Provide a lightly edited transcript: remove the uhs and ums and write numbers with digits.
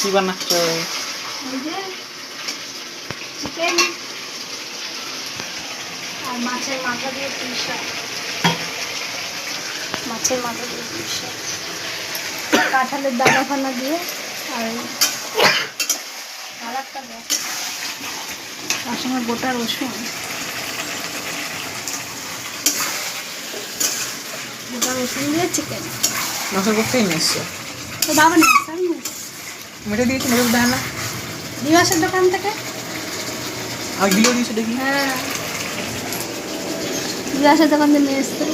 কি বানাচ্ছ? চিকেন আর মাছের মাথা দিয়ে পুঁই শাক। মাছের মাথা দিয়ে পুঁই শাক, কাঁঠালের দানা ফানা দিয়ে, আর কালারটা দেখ, তার সঙ্গে গোটা রসুন, গোটা রসুন দিয়ে চিকেন। মশলা করতেই নিচ্ছো? তো বাবা নেই, মেটে দিয়েছি, মেটে দেয় না দিবাসের দোকান থেকে। আর গিলেও দিয়েছো দেখি। হ্যাঁ, দিবাসের দোকান থেকে নিয়ে এসছে।